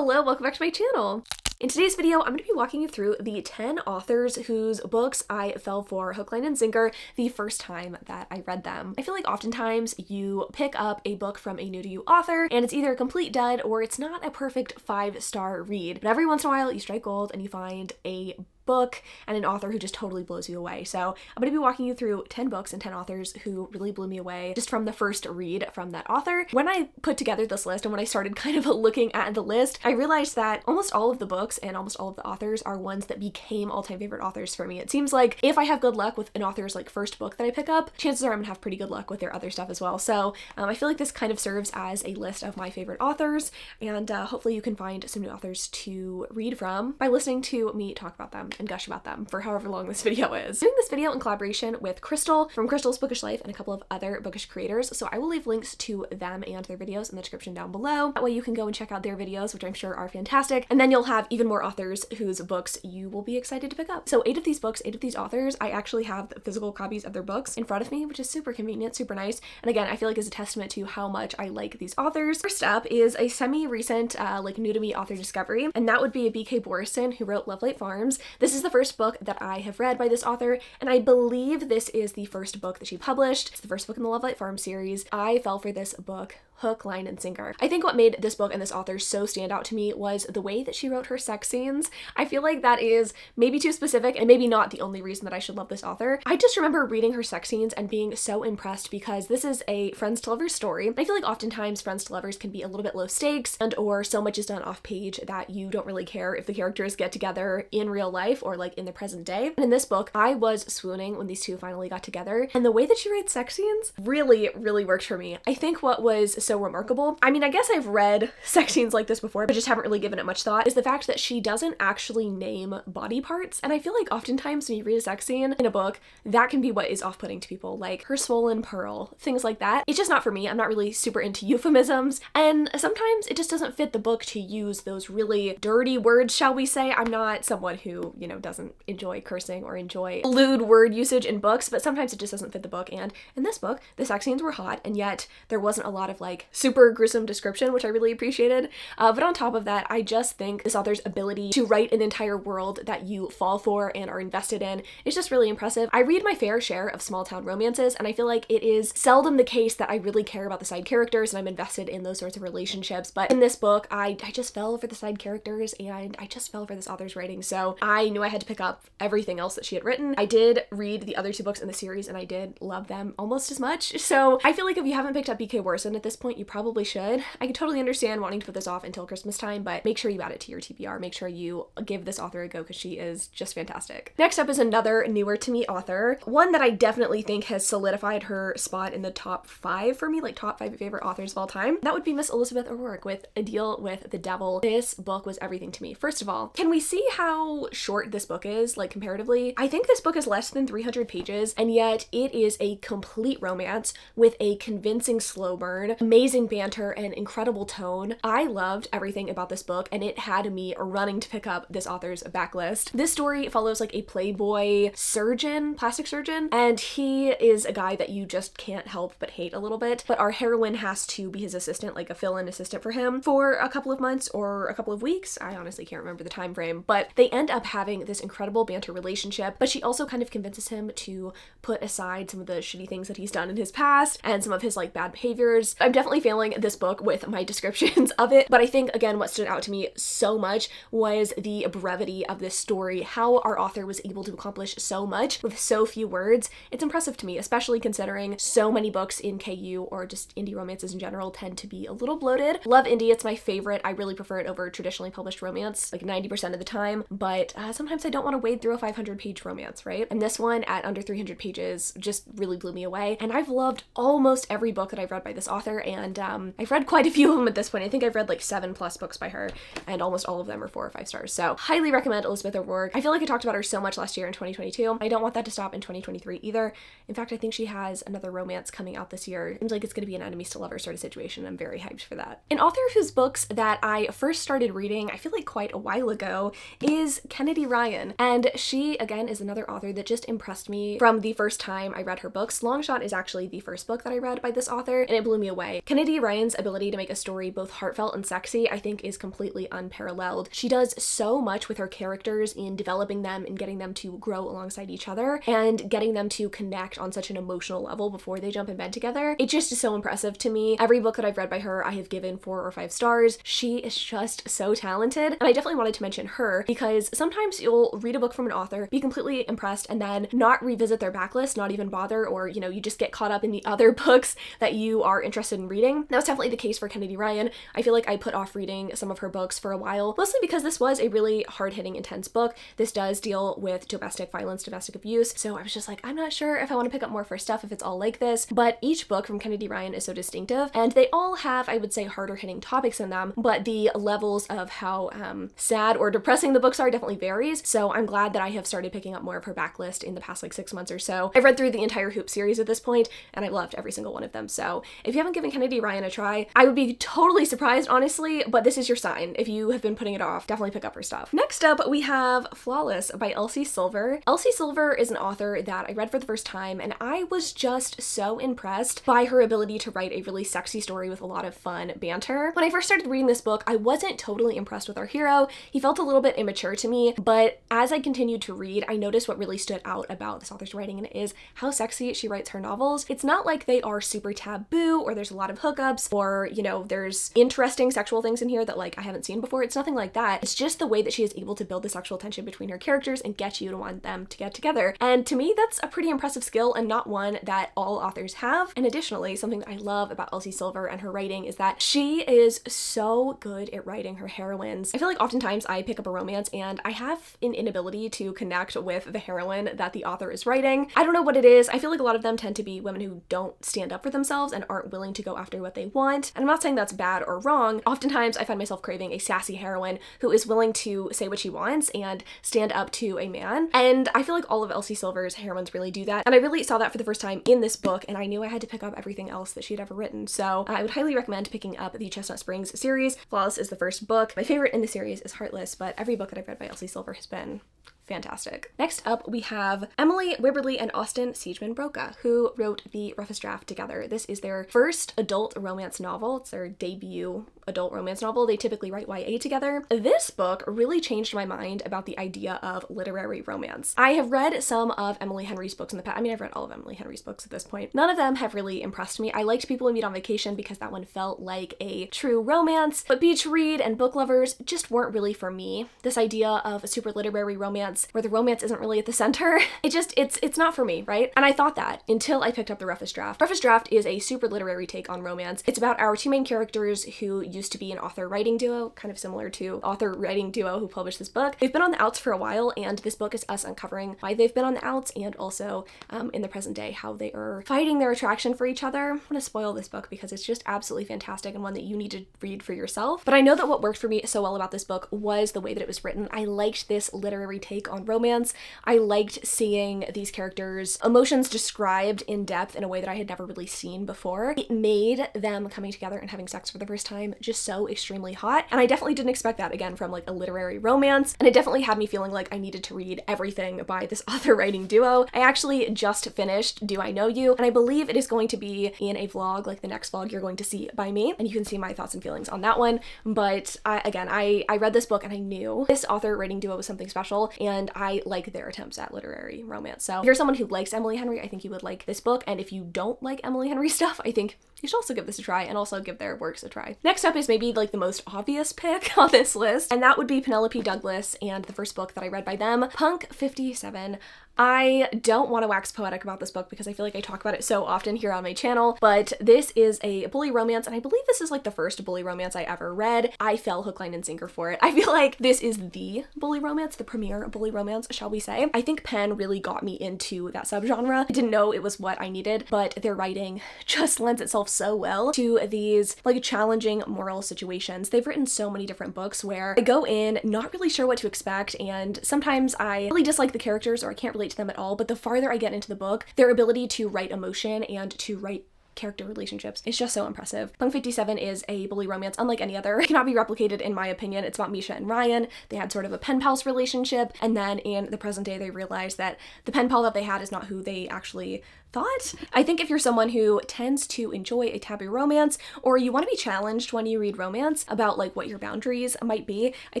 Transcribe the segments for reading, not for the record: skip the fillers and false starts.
Hello, welcome back to my channel. In today's video, I'm going to be walking you through the 10 authors whose books I fell for hook, line, and sinker the first time that I read them. I feel like oftentimes you pick up a book from a new to you author and it's either a complete dud or it's not a perfect 5-star read. But every once in a while you strike gold and you find a book and an author who just totally blows you away. So I'm going to be walking you through 10 books and 10 authors who really blew me away just from the first read from that author. When I put together this list and when I started kind of looking at the list, I realized that almost all of the books and almost all of the authors are ones that became all-time favorite authors for me. It seems like if I have good luck with an author's first book that I pick up, chances are I'm gonna have pretty good luck with their other stuff as well. So I feel like this kind of serves as a list of my favorite authors, and hopefully you can find some new authors to read from by listening to me talk about them and gush about them for however long this video is. I'm doing this video in collaboration with Crystal from Crystal's Bookish Life and a couple of other bookish creators, so I will leave links to them and their videos in the description down below. That way you can go and check out their videos, which I'm sure are fantastic, and then you'll have even more authors whose books you will be excited to pick up. So 8 of these books, 8 of these authors, I actually have the physical copies of their books in front of me, which is super convenient, super nice, and again, I feel like is a testament to how much I like these authors. First up is a semi-recent, new to me author discovery, and that would be B.K. Borison, who wrote Love Light Farms. This is the first book that I have read by this author, and I believe this is the first book that she published. It's the first book in the Love Light Farms series. I fell for this book hook, line, and sinker. I think what made this book and this author so stand out to me was the way that she wrote her sex scenes. I feel like that is maybe too specific and maybe not the only reason that I should love this author. I just remember reading her sex scenes and being so impressed because this is a friends to lovers story. I feel like oftentimes friends to lovers can be a little bit low stakes and or so much is done off page that you don't really care if the characters get together in real life or in the present day. And in this book, I was swooning when these two finally got together, and the way that she writes sex scenes really, really worked for me. I think what was so remarkable, I mean, I guess I've read sex scenes like this before, but just haven't really given it much thought, is the fact that she doesn't actually name body parts. And I feel like oftentimes when you read a sex scene in a book, that can be what is off-putting to people, like her swollen pearl, things like that. It's just not for me. I'm not really super into euphemisms, and sometimes it just doesn't fit the book to use those really dirty words, shall we say. I'm not someone who, doesn't enjoy cursing or enjoy lewd word usage in books, but sometimes it just doesn't fit the book. And in this book, the sex scenes were hot, and yet there wasn't a lot of super gruesome description, which I really appreciated. But on top of that, I just think this author's ability to write an entire world that you fall for and are invested in is just really impressive. I read my fair share of small town romances, and I feel like it is seldom the case that I really care about the side characters and I'm invested in those sorts of relationships. But in this book, I just fell for the side characters and I just fell for this author's writing. So I knew I had to pick up everything else that she had written. I did read the other 2 books in the series and I did love them almost as much. So I feel like if you haven't picked up B.K. Borison at this point, you probably should. I can totally understand wanting to put this off until Christmas time, but make sure you add it to your TBR. Make sure you give this author a go because she is just fantastic. Next up is another newer to me author, one that I definitely think has solidified her spot in the top 5 for me, top 5 favorite authors of all time. That would be Miss Elizabeth O'Rourke with A Deal with the Devil. This book was everything to me. First of all, can we see how short this book is, comparatively? I think this book is less than 300 pages, and yet it is a complete romance with a convincing slow burn, amazing banter, and incredible tone. I loved everything about this book, and it had me running to pick up this author's backlist. This story follows a playboy surgeon, plastic surgeon, and he is a guy that you just can't help but hate a little bit, but our heroine has to be his assistant, a fill-in assistant for him for a couple of months or a couple of weeks. I honestly can't remember the time frame, but they end up having this incredible banter relationship, but she also kind of convinces him to put aside some of the shitty things that he's done in his past and some of his bad behaviors. I'm definitely failing this book with my descriptions of it, but I think again what stood out to me so much was the brevity of this story, how our author was able to accomplish so much with so few words. It's impressive to me, especially considering so many books in KU or just indie romances in general tend to be a little bloated. Love indie, it's my favorite. I really prefer it over traditionally published romance 90% of the time, but sometimes I don't want to wade through a 500-page romance, right? And this one at under 300 pages just really blew me away, and I've loved almost every book that I've read by this author, and I've read quite a few of them at this point. I think I've read 7+ books by her, and almost all of them are 4 or 5 stars. So highly recommend Elizabeth O'Rourke. I feel like I talked about her so much last year in 2022. I don't want that to stop in 2023 either. In fact, I think she has another romance coming out this year. Seems like it's going to be an enemies to lovers sort of situation. I'm very hyped for that. An author whose books that I first started reading, I feel like quite a while ago, is Kennedy Ryan. And she, again, is another author that just impressed me from the first time I read her books. Longshot is actually the first book that I read by this author, and it blew me away. say. Kennedy Ryan's ability to make a story both heartfelt and sexy, I think, is completely unparalleled. She does so much with her characters in developing them and getting them to grow alongside each other and getting them to connect on such an emotional level before they jump in bed together. It just is so impressive to me. Every book that I've read by her, I have given 4 or 5 stars. She is just so talented. And I definitely wanted to mention her because sometimes you'll read a book from an author, be completely impressed, and then not revisit their backlist, not even bother, or you just get caught up in the other books that you are interested in reading. That was definitely the case for Kennedy Ryan. I feel like I put off reading some of her books for a while, mostly because this was a really hard-hitting, intense book. This does deal with domestic violence, domestic abuse, so I was just like, I'm not sure if I want to pick up more of her stuff if it's all like this, but each book from Kennedy Ryan is so distinctive, and they all have, I would say, harder hitting topics in them, but the levels of how sad or depressing the books are definitely varies, so I'm glad that I have started picking up more of her backlist in the past like 6 months or so. I've read through the entire Hoop series at this point, and I loved every single one of them, so if you haven't given Kennedy Ryan a try, I would be totally surprised, honestly, but this is your sign. If you have been putting it off, definitely pick up her stuff. Next up, we have Flawless by Elsie Silver. Elsie Silver is an author that I read for the first time, and I was just so impressed by her ability to write a really sexy story with a lot of fun banter. When I first started reading this book, I wasn't totally impressed with our hero. He felt a little bit immature to me, but as I continued to read, I noticed what really stood out about this author's writing, and it is how sexy she writes her novels. It's not like they are super taboo, or there's a lot of hookups, or, there's interesting sexual things in here that, like, I haven't seen before. It's nothing like that. It's just the way that she is able to build the sexual tension between her characters and get you to want them to get together. And to me, that's a pretty impressive skill and not one that all authors have. And additionally, something that I love about Elsie Silver and her writing is that she is so good at writing her heroines. I feel like oftentimes I pick up a romance and I have an inability to connect with the heroine that the author is writing. I don't know what it is. I feel like a lot of them tend to be women who don't stand up for themselves and aren't willing to go after what they want. And I'm not saying that's bad or wrong. Oftentimes I find myself craving a sassy heroine who is willing to say what she wants and stand up to a man. And I feel like all of Elsie Silver's heroines really do that. And I really saw that for the first time in this book, and I knew I had to pick up everything else that she had ever written. So I would highly recommend picking up the Chestnut Springs series. Flawless is the first book. My favorite in the series is Heartless, but every book that I've read by Elsie Silver has been fantastic. Next up, we have Emily Wibberley and Austin Siegemann Broca, who wrote the Roughest Draft together. This is their first adult romance novel. It's their debut adult romance novel. They typically write YA together. This book really changed my mind about the idea of literary romance. I have read some of Emily Henry's books in the past. I mean, I've read all of Emily Henry's books at this point. None of them have really impressed me. I liked People We Meet on Vacation because that one felt like a true romance, but beach read and book lovers just weren't really for me. This idea of a super literary romance where the romance isn't really at the center, it's not for me, right? And I thought that until I picked up the Roughest Draft. Roughest Draft is a super literary take on romance. It's about our 2 main characters who used to be an author-writing duo, kind of similar to author-writing duo who published this book. They've been on the outs for a while, and this book is us uncovering why they've been on the outs and also in the present day how they are fighting their attraction for each other. I'm gonna spoil this book because it's just absolutely fantastic and one that you need to read for yourself. But I know that what worked for me so well about this book was the way that it was written. I liked this literary take on romance. I liked seeing these characters' emotions described in depth in a way that I had never really seen before. It made them coming together and having sex for the first time just so extremely hot, and I definitely didn't expect that again from like a literary romance, and it definitely had me feeling like I needed to read everything by this author-writing duo. I actually just finished Do I Know You, and I believe it is going to be in a vlog, like the next vlog you're going to see by me, and you can see my thoughts and feelings on that one. But I read this book and I knew this author-writing duo was something special, and I like their attempts at literary romance. So if you're someone who likes Emily Henry, I think you would like this book, and if you don't like Emily Henry stuff, I think you should also give this a try and also give their works a try. Next up is maybe like the most obvious pick on this list, and that would be Penelope Douglas and the first book that I read by them, Punk 57. I don't want to wax poetic about this book because I feel like I talk about it so often here on my channel, but this is a bully romance, and I believe this is like the first bully romance I ever read. I fell hook, line, and sinker for it. I feel like this is the bully romance, the premier bully romance, shall we say. I think Penn really got me into that subgenre. I didn't know it was what I needed, but their writing just lends itself so well to these like challenging moral situations. They've written so many different books where I go in not really sure what to expect, and sometimes I really dislike the characters or I can't relate to them at all, but the farther I get into the book, their ability to write emotion and to write character relationships is just so impressive. Punk 57 is a bully romance unlike any other. It cannot be replicated in my opinion. It's about Misha and Ryan. They had sort of a pen pals relationship, and then in the present day they realized that the pen pal that they had is not who they actually thought. I think if you're someone who tends to enjoy a taboo romance, or you want to be challenged when you read romance about like what your boundaries might be, I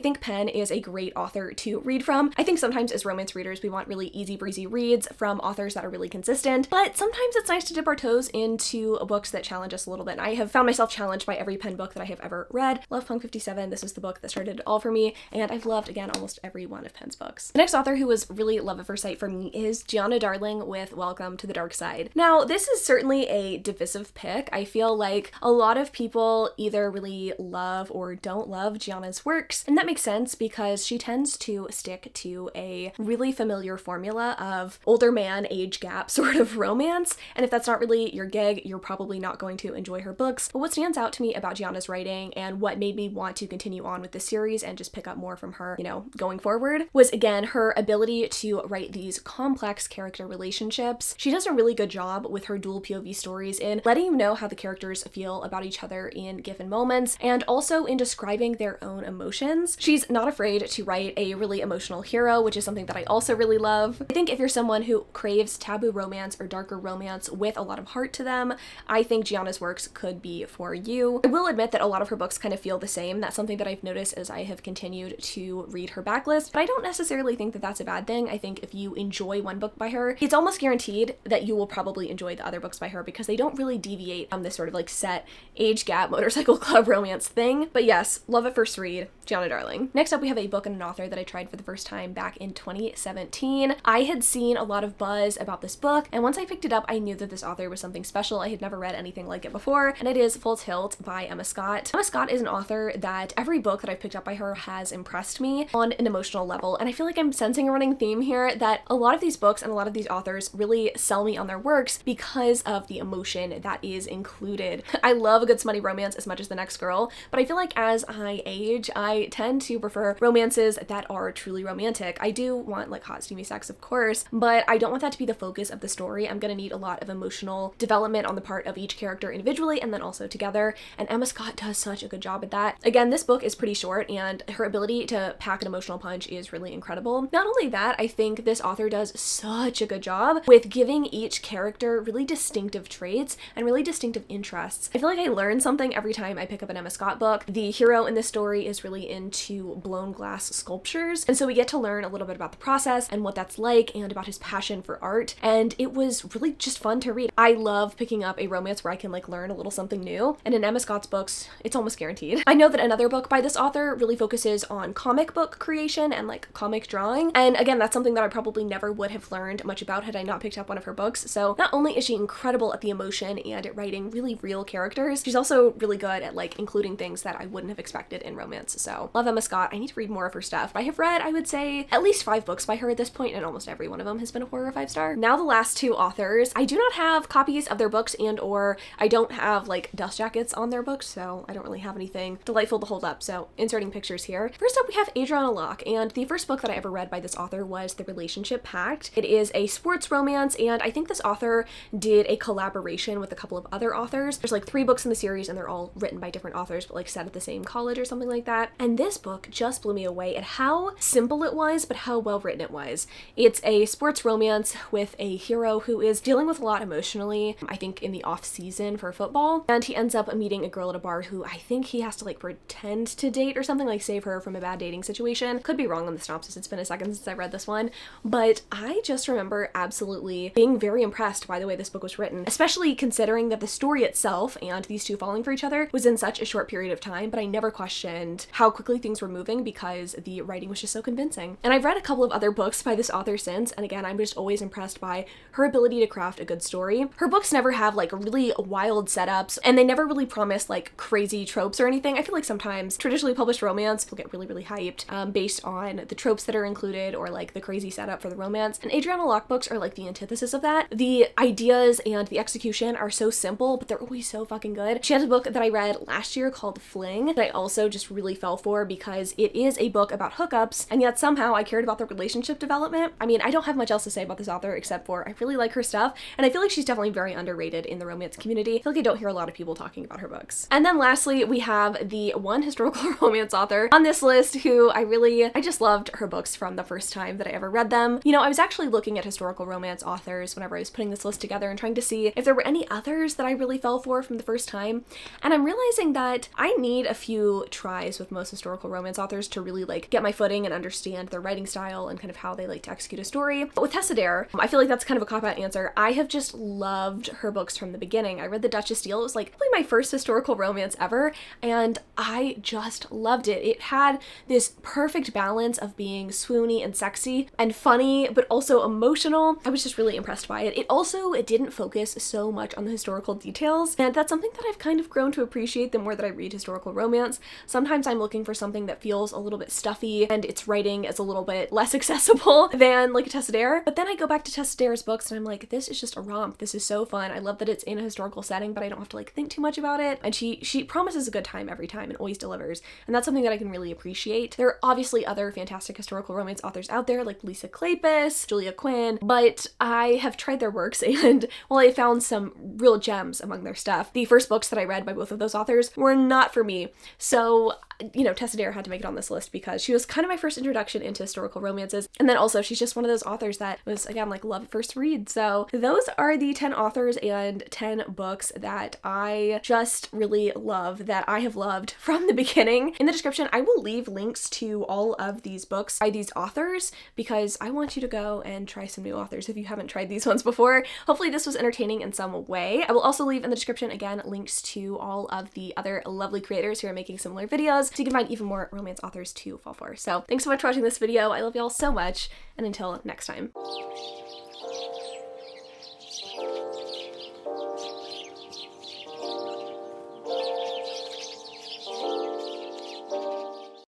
think Penn is a great author to read from. I think sometimes as romance readers, we want really easy breezy reads from authors that are really consistent, but sometimes it's nice to dip our toes into books that challenge us a little bit. And I have found myself challenged by every Penn book that I have ever read. Love Punk 57. This was the book that started it all for me, and I've loved, again, almost every one of Penn's books. The next author who was really love at first sight for me is Gianna Darling with Welcome to the Dark Side. Now, this is certainly a divisive pick. I feel like a lot of people either really love or don't love Gianna's works, and that makes sense because she tends to stick to a really familiar formula of older man age gap sort of romance, and if that's not really your gig, you're probably not going to enjoy her books. But what stands out to me about Gianna's writing and what made me want to continue on with the series and just pick up more from her, going forward, was again her ability to write these complex character relationships. She does a really good job with her dual POV stories in letting you know how the characters feel about each other in given moments, and also in describing their own emotions. She's not afraid to write a really emotional hero, which is something that I also really love. I think if you're someone who craves taboo romance or darker romance with a lot of heart to them, I think Gianna's works could be for you. I will admit that a lot of her books kind of feel the same. That's something that I've noticed as I have continued to read her backlist, but I don't necessarily think that that's a bad thing. I think if you enjoy one book by her, it's almost guaranteed that you will probably enjoy the other books by her because they don't really deviate from this sort of like set age gap motorcycle club romance thing. But yes, love at first read, Gianna Darling. Next up, we have a book and an author that I tried for the first time back in 2017. I had seen a lot of buzz about this book, and once I picked it up, I knew that this author was something special. I had never read anything like it before, and it is Full Tilt by Emma Scott. Emma Scott is an author that every book that I've picked up by her has impressed me on an emotional level, and I feel like I'm sensing a running theme here that a lot of these books and a lot of these authors really sell me on their works because of the emotion that is included. I love a good smutty romance as much as the next girl, but I feel like as I age, I tend to prefer romances that are truly romantic. I do want like hot steamy sex, of course, but I don't want that to be the focus of the story. I'm gonna need a lot of emotional development on the part of each character individually and then also together, and Emma Scott does such a good job at that. Again, this book is pretty short, and her ability to pack an emotional punch is really incredible. Not only that, I think this author does such a good job with giving each character really distinctive traits and really distinctive interests. I feel like I learn something every time I pick up an Emma Scott book. The hero in this story is really into blown glass sculptures, and so we get to learn a little bit about the process and what that's like and about his passion for art, and it was really just fun to read. I love picking up a romance where I can like learn a little something new, and in Emma Scott's books, it's almost guaranteed. I know that another book by this author really focuses on comic book creation and like comic drawing, and again, that's something that I probably never would have learned much about had I not picked up one of her books. So not only is she incredible at the emotion and at writing really real characters, she's also really good at like including things that I wouldn't have expected in romance. So love Emma Scott. I need to read more of her stuff. I have read, I would say, at least 5 books by her at this point, and almost every one of them has been a 4 or 5 star. Now the last 2 authors, I do not have copies of their books, and or I don't have like dust jackets on their books, so I don't really have anything delightful to hold up. So inserting pictures here. First up, we have Adriana Locke, and the first book that I ever read by this author was The Relationship Pact. It is a sports romance, and I think this author did a collaboration with a couple of other authors. There's like 3 books in the series, and they're all written by different authors, but like set at the same college or something like that. And this book just blew me away at how simple it was, but how well written it was. It's a sports romance with a hero who is dealing with a lot emotionally, I think in the off season for football, and he ends up meeting a girl at a bar who I think he has to like pretend to date or something, like save her from a bad dating situation. Could be wrong on the synopsis, it's been a second since I read this one, but I just remember absolutely being very impressed by the way this book was written, especially considering that the story itself and these two falling for each other was in such a short period of time, but I never questioned how quickly things were moving because the writing was just so convincing. And I've read a couple of other books by this author since, and again, I'm just always impressed by her ability to craft a good story. Her books never have like really wild setups, and they never really promise like crazy tropes or anything. I feel like sometimes traditionally published romance will get really, really hyped based on the tropes that are included or like the crazy setup for the romance. And Adriana Locke books are like the antithesis of that. The ideas and the execution are so simple, but they're always so fucking good. She has a book that I read last year called Fling that I also just really fell for because it is a book about hookups, and yet somehow I cared about the relationship development. I mean, I don't have much else to say about this author except for I really like her stuff, and I feel like she's definitely very underrated in the romance community. I feel like I don't hear a lot of people talking about her books. And then lastly, we have the one historical romance author on this list who I just loved her books from the first time that I ever read them. You know, I was actually looking at historical romance authors whenever I was putting this list together and trying to see if there were any others that I really fell for from the first time. And I'm realizing that I need a few tries with most historical romance authors to really like get my footing and understand their writing style and kind of how they like to execute a story. But with Tessa Dare, I feel like that's kind of a cop-out answer. I have just loved her books from the beginning. I read The Duchess Steele. It was like probably my first historical romance ever, and I just loved it. It had this perfect balance of being swoony and sexy and funny, but also emotional. I was just really impressed by it. It didn't focus so much on the historical details, and that's something that I've kind of grown to appreciate the more that I read historical romance. Sometimes I'm looking for something that feels a little bit stuffy and its writing is a little bit less accessible than like Tessa Dare, but then I go back to Tessa Dare's books and I'm like, this is just a romp. This is so fun. I love that it's in a historical setting, but I don't have to like think too much about it, and she promises a good time every time and always delivers, and that's something that I can really appreciate. There are obviously other fantastic historical romance authors out there like Lisa Kleypas, Julia Quinn, but I have tried their works, and while I found some real gems among their stuff, the first books that I read by both of those authors were not for me. So, you know, Tessa Dare had to make it on this list because she was kind of my first introduction into historical romances, and then also she's just one of those authors that was, again, like love at first read. So those are the 10 authors and 10 books that I just really love, that I have loved from the beginning. In the description, I will leave links to all of these books by these authors because I want you to go and try some new authors if you haven't tried these ones before. Hopefully this was entertaining in some way. I will also leave in the description, again, links to all of the other lovely creators who are making similar videos so you can find even more romance authors to fall for. So thanks so much for watching this video. I love y'all so much, and until next time.